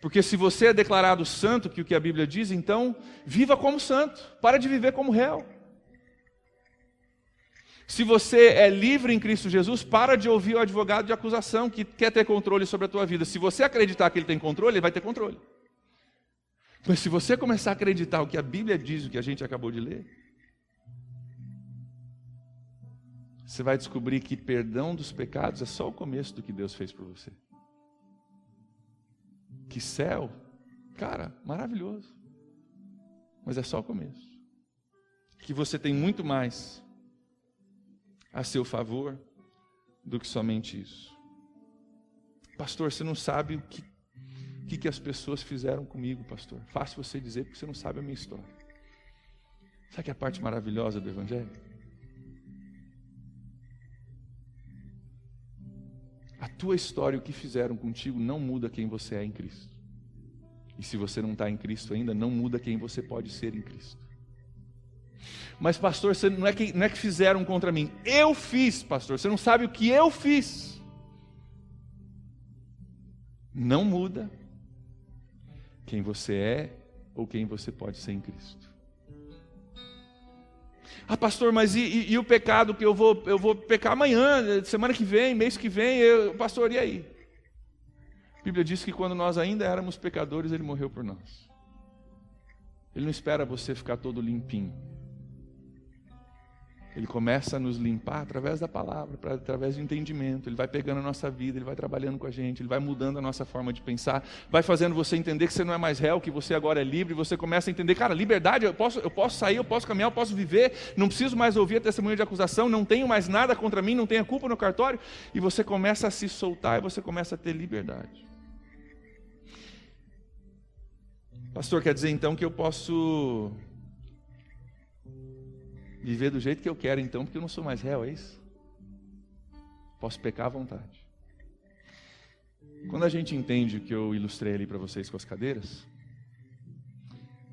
Porque se você é declarado santo, que é o que a Bíblia diz, então viva como santo, para de viver como réu. Se você é livre em Cristo Jesus, para de ouvir o advogado de acusação que quer ter controle sobre a tua vida. Se você acreditar que ele tem controle, ele vai ter controle. Mas se você começar a acreditar o que a Bíblia diz, o que a gente acabou de ler, você vai descobrir que perdão dos pecados é só o começo do que Deus fez por você. Que céu, cara, maravilhoso. Mas é só o começo. Que você tem muito mais a seu favor do que somente isso. Pastor, você não sabe o que as pessoas fizeram comigo, pastor. Fácil você dizer, porque você não sabe a minha história. Sabe que é a parte maravilhosa do Evangelho? A tua história, o que fizeram contigo, não muda quem você é em Cristo. E se você não está em Cristo ainda, não muda quem você pode ser em Cristo. Mas pastor, você não é que fizeram contra mim. Eu fiz, pastor. Você não sabe o que eu fiz. Não muda quem você é ou quem você pode ser em Cristo. Ah, pastor, mas e o pecado que eu vou pecar amanhã, semana que vem, mês que vem, pastor, e aí? A Bíblia diz que quando nós ainda éramos pecadores, Ele morreu por nós. Ele não espera você ficar todo limpinho. Ele começa a nos limpar através da palavra, através do entendimento. Ele vai pegando a nossa vida, Ele vai trabalhando com a gente, Ele vai mudando a nossa forma de pensar, vai fazendo você entender que você não é mais réu, que você agora é livre, e você começa a entender, cara, liberdade, eu posso sair, eu posso caminhar, eu posso viver, não preciso mais ouvir a testemunha de acusação, não tenho mais nada contra mim, não tenho culpa no cartório, e você começa a se soltar e você começa a ter liberdade. Pastor, quer dizer então que eu posso viver do jeito que eu quero então, porque eu não sou mais réu, é isso? Posso pecar à vontade. Quando a gente entende o que eu ilustrei ali para vocês com as cadeiras,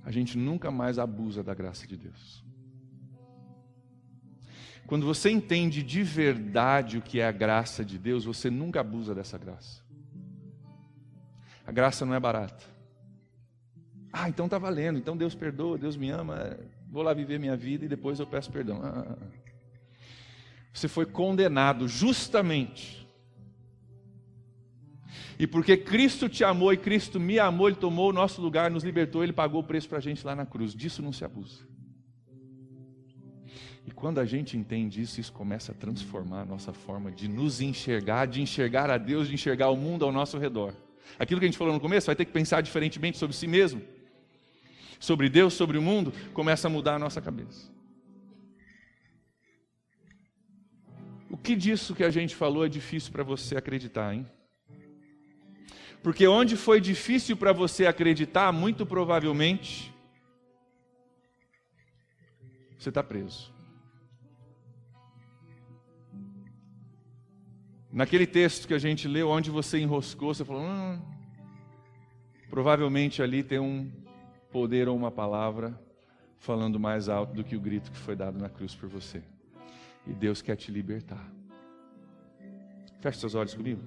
a gente nunca mais abusa da graça de Deus. Quando você entende de verdade o que é a graça de Deus, você nunca abusa dessa graça. A graça não é barata. Ah, então está valendo, então Deus perdoa, Deus me ama, vou lá viver minha vida e depois eu peço perdão. Você foi condenado justamente. E porque Cristo te amou e Cristo me amou, Ele tomou o nosso lugar, nos libertou, Ele pagou o preço para a gente lá na cruz. Disso não se abusa. E quando a gente entende isso, isso começa a transformar a nossa forma de nos enxergar, de enxergar a Deus, de enxergar o mundo ao nosso redor. Aquilo que a gente falou no começo, vai ter que pensar diferentemente sobre si mesmo, sobre Deus, sobre o mundo, começa a mudar a nossa cabeça. O que disso que a gente falou é difícil para você acreditar, hein? Porque onde foi difícil para você acreditar, muito provavelmente, você está preso. Naquele texto que a gente leu, onde você enroscou, você falou, provavelmente ali tem um poder ou uma palavra falando mais alto do que o grito que foi dado na cruz por você. E Deus quer te libertar. Feche seus olhos comigo.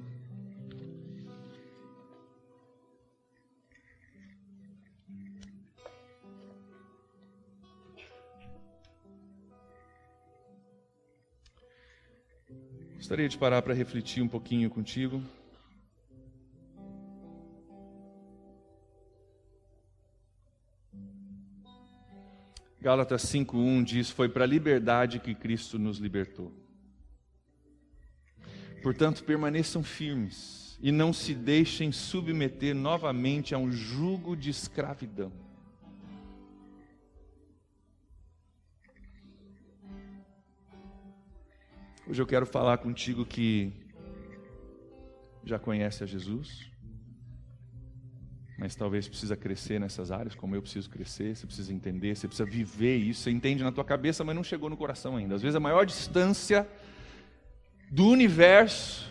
Gostaria de parar para refletir um pouquinho contigo. Gálatas 5:1 diz, foi para a liberdade que Cristo nos libertou. Portanto, permaneçam firmes e não se deixem submeter novamente a um jugo de escravidão. Hoje eu quero falar contigo que já conhece a Jesus, mas talvez precisa crescer nessas áreas, como eu preciso crescer, você precisa entender, você precisa viver isso, você entende na tua cabeça, mas não chegou no coração ainda. Às vezes a maior distância do universo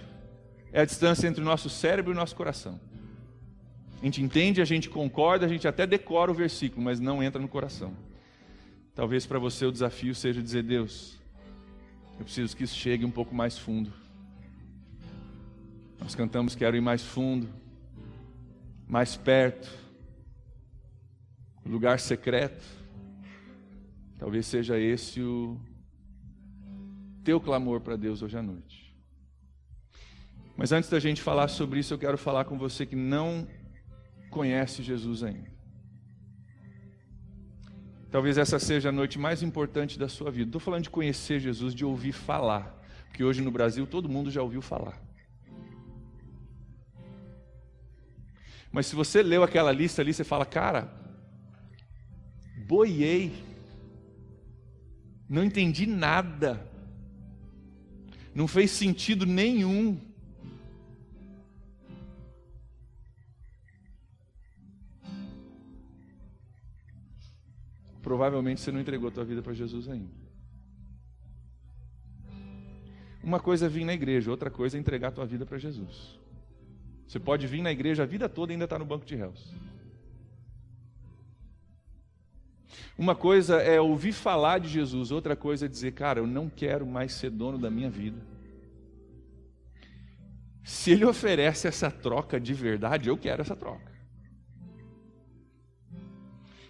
é a distância entre o nosso cérebro e o nosso coração. A gente entende, a gente concorda, a gente até decora o versículo, mas não entra no coração. Talvez para você o desafio seja dizer, Deus, eu preciso que isso chegue um pouco mais fundo. Nós cantamos quero ir mais fundo, mais perto, lugar secreto. Talvez seja esse o teu clamor para Deus hoje à noite. Mas antes da gente falar sobre isso, eu quero falar com você que não conhece Jesus ainda. Talvez essa seja a noite mais importante da sua vida. Não estou falando de conhecer Jesus, de ouvir falar. Porque hoje no Brasil todo mundo já ouviu falar. Mas se você leu aquela lista ali, você fala, cara, boiei. Não entendi nada. Não fez sentido nenhum. Provavelmente você não entregou a tua vida para Jesus ainda. Uma coisa é vir na igreja, outra coisa é entregar a tua vida para Jesus. Você pode vir na igreja a vida toda e ainda estar no banco de réus. Uma coisa é ouvir falar de Jesus, outra coisa é dizer, cara, eu não quero mais ser dono da minha vida. Se Ele oferece essa troca de verdade, eu quero essa troca.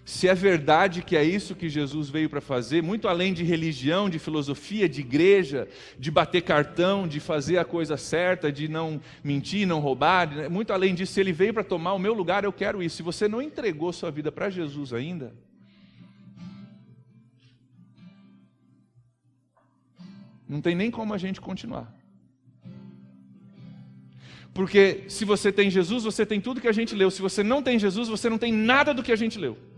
Se é verdade que é isso que Jesus veio para fazer, muito além de religião, de filosofia, de igreja, de bater cartão, de fazer a coisa certa, de não mentir, não roubar, muito além disso, se Ele veio para tomar o meu lugar, eu quero isso. Se você não entregou sua vida para Jesus ainda, não tem nem como a gente continuar. Porque se você tem Jesus, você tem tudo que a gente leu. Se você não tem Jesus, você não tem nada do que a gente leu.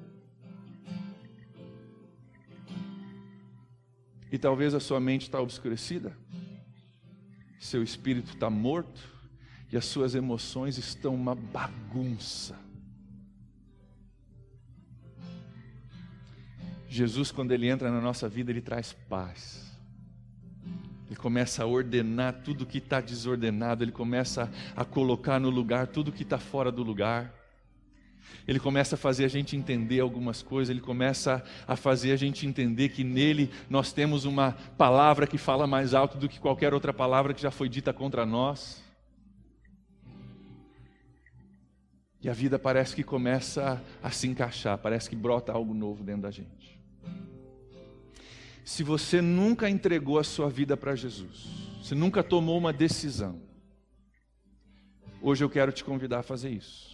E talvez a sua mente está obscurecida, seu espírito está morto e as suas emoções estão uma bagunça. Jesus, quando Ele entra na nossa vida, Ele traz paz. Ele começa a ordenar tudo que está desordenado, Ele começa a colocar no lugar tudo que está fora do lugar. Ele começa a fazer a gente entender algumas coisas, Ele começa a fazer a gente entender que nele nós temos uma palavra que fala mais alto do que qualquer outra palavra que já foi dita contra nós. E a vida parece que começa a se encaixar, parece que brota algo novo dentro da gente. Se você nunca entregou a sua vida para Jesus, você nunca tomou uma decisão, hoje eu quero te convidar a fazer isso.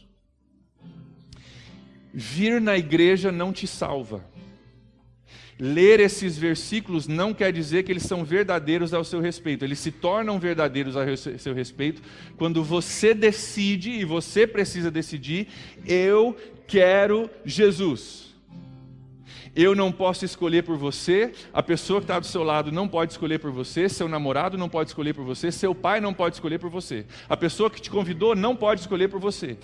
Vir na igreja não te salva. Ler esses versículos não quer dizer que eles são verdadeiros ao seu respeito. Eles se tornam verdadeiros ao seu respeito quando você decide, e você precisa decidir, eu quero Jesus. Eu não posso escolher por você, a pessoa que está do seu lado não pode escolher por você, seu namorado não pode escolher por você, seu pai não pode escolher por você. A pessoa que te convidou não pode escolher por você.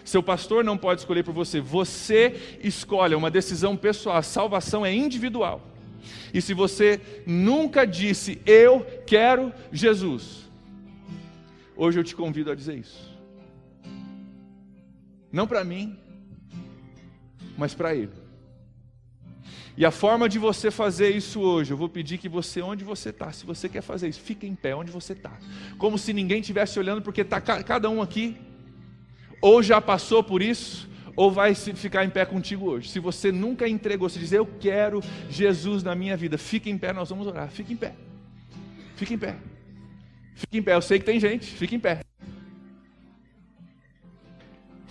Seu pastor não pode escolher por você. Você escolhe, é uma decisão pessoal. A salvação é individual. E se você nunca disse, eu quero Jesus, hoje eu te convido a dizer isso. Não para mim, mas para Ele. E a forma de você fazer isso hoje, eu vou pedir que você, onde você está, se você quer fazer isso, fique em pé onde você está. Como se ninguém estivesse olhando, porque está cada um aqui ou já passou por isso, ou vai ficar em pé contigo hoje. Se você nunca entregou, se dizer, eu quero Jesus na minha vida, fique em pé, nós vamos orar. Fique em pé. Fique em pé. Fique em pé. Eu sei que tem gente, fique em pé.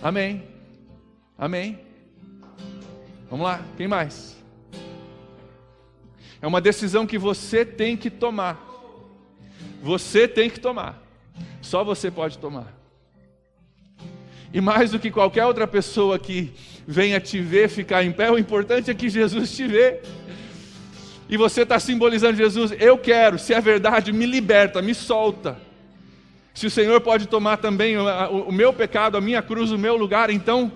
Amém. Amém. Vamos lá, quem mais? É uma decisão que você tem que tomar. Você tem que tomar. Só você pode tomar. E mais do que qualquer outra pessoa que venha te ver ficar em pé, o importante é que Jesus te vê. E você está simbolizando Jesus, eu quero, se é verdade, me liberta, me solta. Se o Senhor pode tomar também o meu pecado, a minha cruz, o meu lugar, então,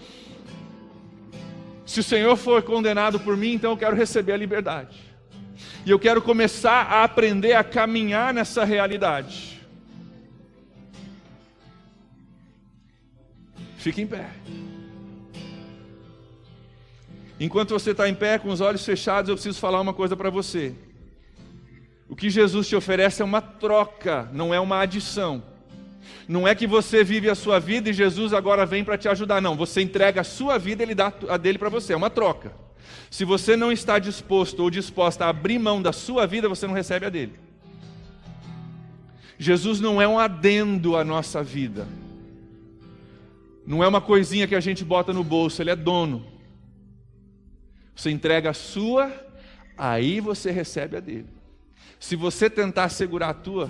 se o Senhor for condenado por mim, então eu quero receber a liberdade. E eu quero começar a aprender a caminhar nessa realidade. Fique em pé. Enquanto você está em pé, com os olhos fechados, eu preciso falar uma coisa para você. O que Jesus te oferece é uma troca, não é uma adição. Não é que você vive a sua vida e Jesus agora vem para te ajudar. Não, você entrega a sua vida e Ele dá a dele para você. É uma troca. Se você não está disposto ou disposta a abrir mão da sua vida, você não recebe a dele. Jesus não é um adendo à nossa vida. Não é uma coisinha que a gente bota no bolso, Ele é dono. Você entrega a sua, aí você recebe a dele. Se você tentar segurar a tua,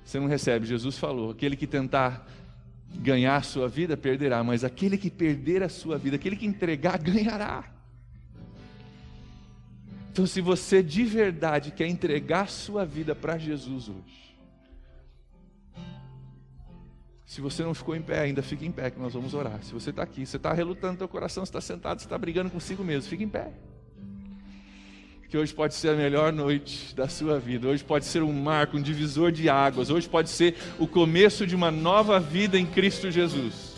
você não recebe. Jesus falou, aquele que tentar ganhar a sua vida, perderá. Mas aquele que perder a sua vida, aquele que entregar, ganhará. Então se você de verdade quer entregar a sua vida para Jesus hoje, se você não ficou em pé ainda, fique em pé que nós vamos orar. Se você está aqui, você está relutando no teu coração, você está sentado, você está brigando consigo mesmo, fique em pé. Que hoje pode ser a melhor noite da sua vida. Hoje pode ser um marco, um divisor de águas. Hoje pode ser o começo de uma nova vida em Cristo Jesus.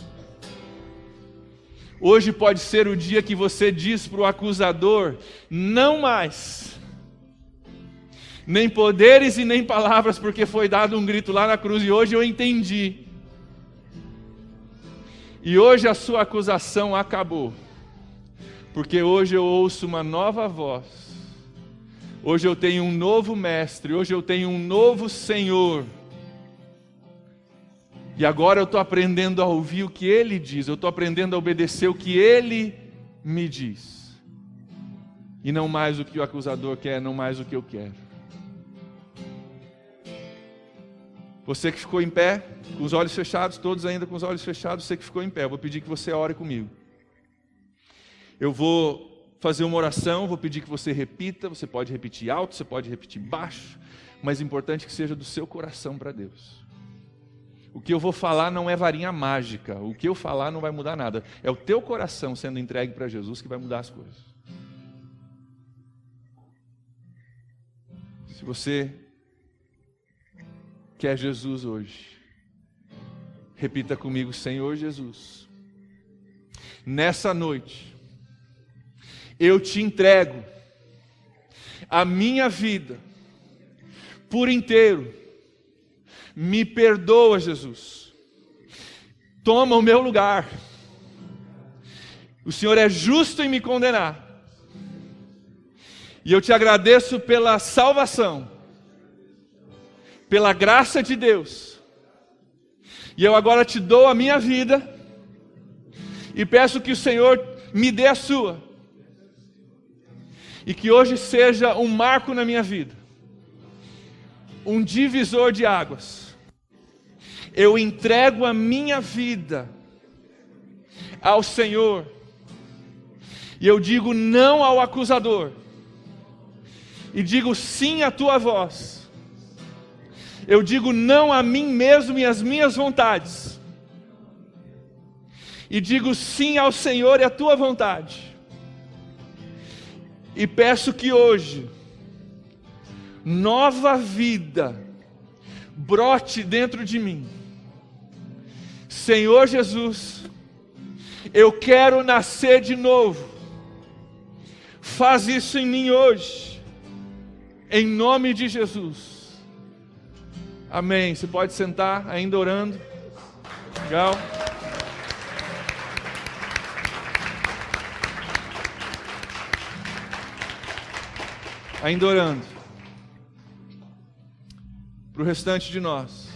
Hoje pode ser o dia que você diz para o acusador, não mais. Nem poderes e nem palavras, porque foi dado um grito lá na cruz e hoje eu entendi. E hoje a sua acusação acabou, porque hoje eu ouço uma nova voz, hoje eu tenho um novo mestre, hoje eu tenho um novo Senhor, e agora eu estou aprendendo a ouvir o que Ele diz, eu estou aprendendo a obedecer o que Ele me diz, e não mais o que o acusador quer, não mais o que eu quero. Você que ficou em pé, com os olhos fechados, todos ainda com os olhos fechados, você que ficou em pé, eu vou pedir que você ore comigo. Eu vou fazer uma oração, vou pedir que você repita, você pode repetir alto, você pode repetir baixo, mas é importante que seja do seu coração para Deus. O que eu vou falar não é varinha mágica, o que eu falar não vai mudar nada, é o teu coração sendo entregue para Jesus que vai mudar as coisas. Se você quer Jesus hoje, repita comigo, Senhor Jesus, nessa noite, eu te entrego a minha vida por inteiro, me perdoa, Jesus, toma o meu lugar, o Senhor é justo em me condenar, e eu te agradeço pela salvação, pela graça de Deus, e eu agora te dou a minha vida, e peço que o Senhor me dê a sua, E que hoje seja um marco na minha vida, um divisor de águas. Eu entrego a minha vida ao Senhor, e eu digo não ao acusador, e digo sim à tua voz. Eu digo não a mim mesmo e às minhas vontades, e digo sim ao Senhor e à tua vontade. E peço que hoje nova vida brote dentro de mim. Senhor Jesus, eu quero nascer de novo. Faz isso em mim hoje, em nome de Jesus. Amém. Você pode sentar, ainda orando. Legal. Ainda orando. Para o restante de nós.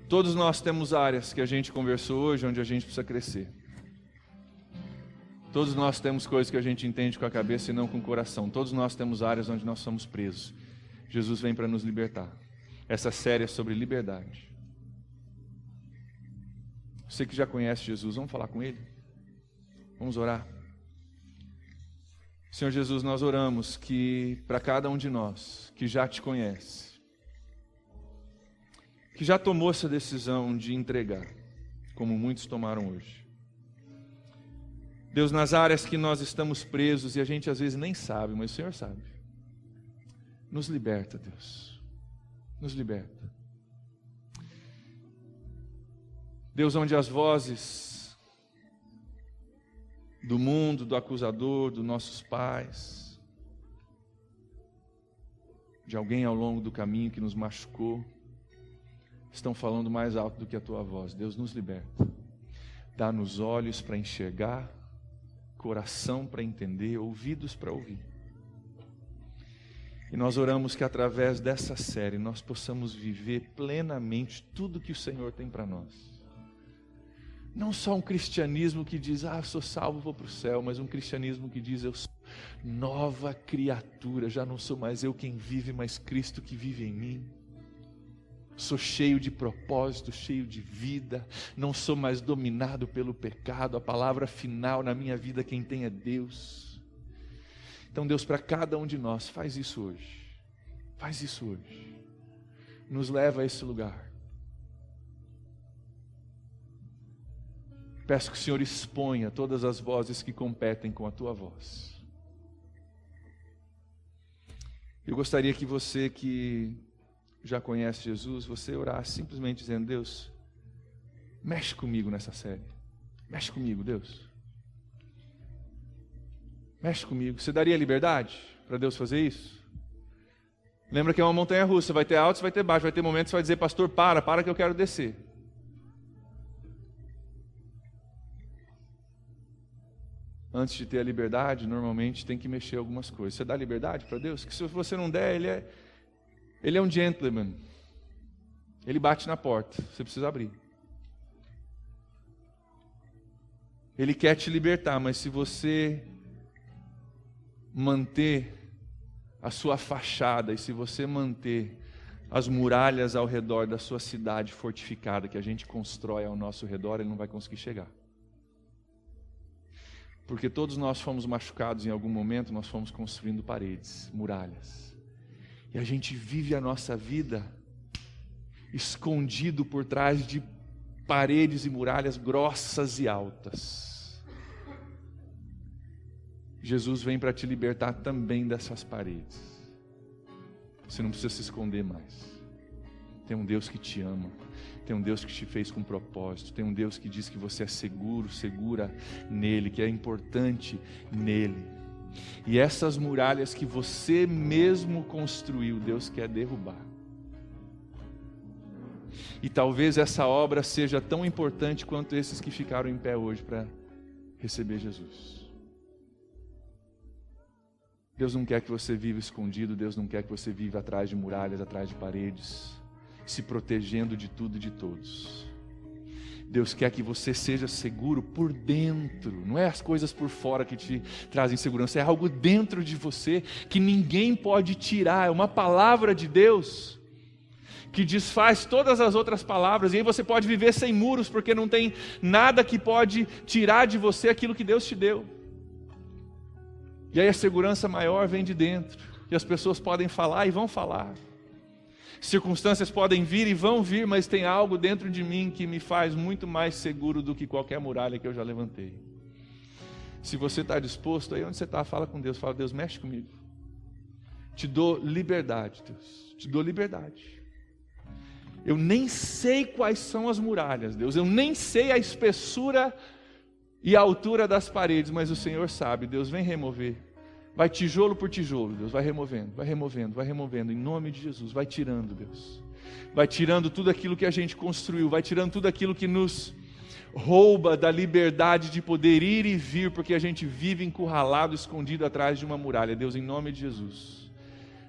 Todos nós temos áreas que a gente conversou hoje, onde a gente precisa crescer. Todos nós temos coisas que a gente entende com a cabeça e não com o coração. Todos nós temos áreas onde nós somos presos. Jesus vem para nos libertar. Essa série é sobre liberdade. Você que já conhece Jesus, vamos falar com Ele? Vamos orar? Senhor Jesus, nós oramos que para cada um de nós que já te conhece, que já tomou essa decisão de entregar, como muitos tomaram hoje. Deus, nas áreas que nós estamos presos e a gente às vezes nem sabe, mas o Senhor sabe. Nos liberta, Deus. Nos liberta. Deus, onde as vozes do mundo, do acusador, dos nossos pais, de alguém ao longo do caminho que nos machucou, estão falando mais alto do que a tua voz. Deus, nos liberta. Dá-nos olhos para enxergar, coração para entender, ouvidos para ouvir. E nós oramos que através dessa série nós possamos viver plenamente tudo que o Senhor tem para nós. Não só um cristianismo que diz, sou salvo, vou para o céu, mas um cristianismo que diz, eu sou nova criatura, já não sou mais eu quem vive, mas Cristo que vive em mim. Sou cheio de propósito, cheio de vida, não sou mais dominado pelo pecado, a palavra final na minha vida quem tem é Deus. Então Deus, para cada um de nós, faz isso hoje, nos leva a esse lugar. Peço que o Senhor exponha todas as vozes que competem com a tua voz. Eu gostaria que você que já conhece Jesus, você orasse simplesmente dizendo, Deus, mexe comigo nessa série. Mexe comigo, Deus. Mexe comigo. Você daria liberdade para Deus fazer isso? Lembra que é uma montanha russa, vai ter altos, vai ter baixos, vai ter momentos que você vai dizer, pastor, para que eu quero descer. Antes de ter a liberdade, normalmente tem que mexer algumas coisas. Você dá liberdade para Deus? Que se você não der, Ele é um gentleman. Ele bate na porta, você precisa abrir. Ele quer te libertar, mas se você manter a sua fachada e se você manter as muralhas ao redor da sua cidade fortificada que a gente constrói ao nosso redor, ele não vai conseguir chegar. Porque todos nós fomos machucados em algum momento, nós fomos construindo paredes, muralhas. E a gente vive a nossa vida escondido por trás de paredes e muralhas grossas e altas. Jesus vem para te libertar também dessas paredes. Você não precisa se esconder mais. Tem um Deus que te ama. Tem um Deus que te fez com propósito. Tem um Deus que diz que você é segura nele, que é importante nele. E essas muralhas que você mesmo construiu, Deus quer derrubar. E talvez essa obra seja tão importante quanto esses que ficaram em pé hoje para receber Jesus. Deus não quer que você viva escondido, Deus não quer que você viva atrás de muralhas, atrás de paredes, se protegendo de tudo e de todos. Deus quer que você seja seguro por dentro. Não é as coisas por fora que te trazem segurança, é algo dentro de você que ninguém pode tirar. É uma palavra de Deus que desfaz todas as outras palavras. E aí você pode viver sem muros, porque não tem nada que pode tirar de você aquilo que Deus te deu. E aí a segurança maior vem de dentro. E as pessoas podem falar e vão falar. Circunstâncias podem vir e vão vir, mas tem algo dentro de mim que me faz muito mais seguro do que qualquer muralha que eu já levantei. Se você está disposto, aí onde você está, fala com Deus. Fala, Deus, mexe comigo. Te dou liberdade, Deus. Te dou liberdade. Eu nem sei quais são as muralhas, Deus. Eu nem sei a espessura e a altura das paredes, mas o Senhor sabe. Deus, vem remover. Vai tijolo por tijolo, Deus, vai removendo, vai removendo, vai removendo, em nome de Jesus, vai tirando, Deus. Vai tirando tudo aquilo que a gente construiu, vai tirando tudo aquilo que nos rouba da liberdade de poder ir e vir, porque a gente vive encurralado, escondido atrás de uma muralha. Deus, em nome de Jesus,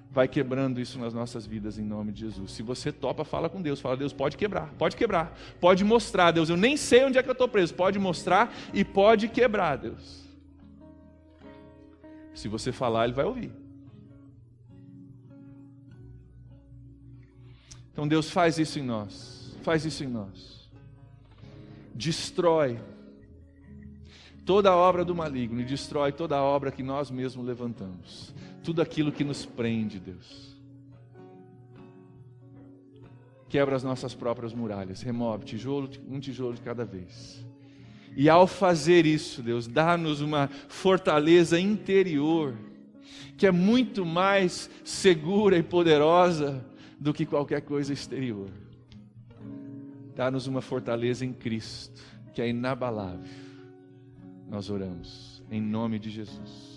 vai quebrando isso nas nossas vidas, em nome de Jesus. Se você topa, fala com Deus, fala, Deus, pode quebrar, pode mostrar, Deus, eu nem sei onde é que eu estou preso, pode mostrar e pode quebrar, Deus. Se você falar, Ele vai ouvir. Então Deus, faz isso em nós. Faz isso em nós. Destrói toda a obra do maligno e destrói toda a obra que nós mesmos levantamos. Tudo aquilo que nos prende, Deus. Quebra as nossas próprias muralhas. Remove um tijolo de cada vez. E ao fazer isso, Deus, dá-nos uma fortaleza interior, que é muito mais segura e poderosa do que qualquer coisa exterior. Dá-nos uma fortaleza em Cristo, que é inabalável. Nós oramos, em nome de Jesus.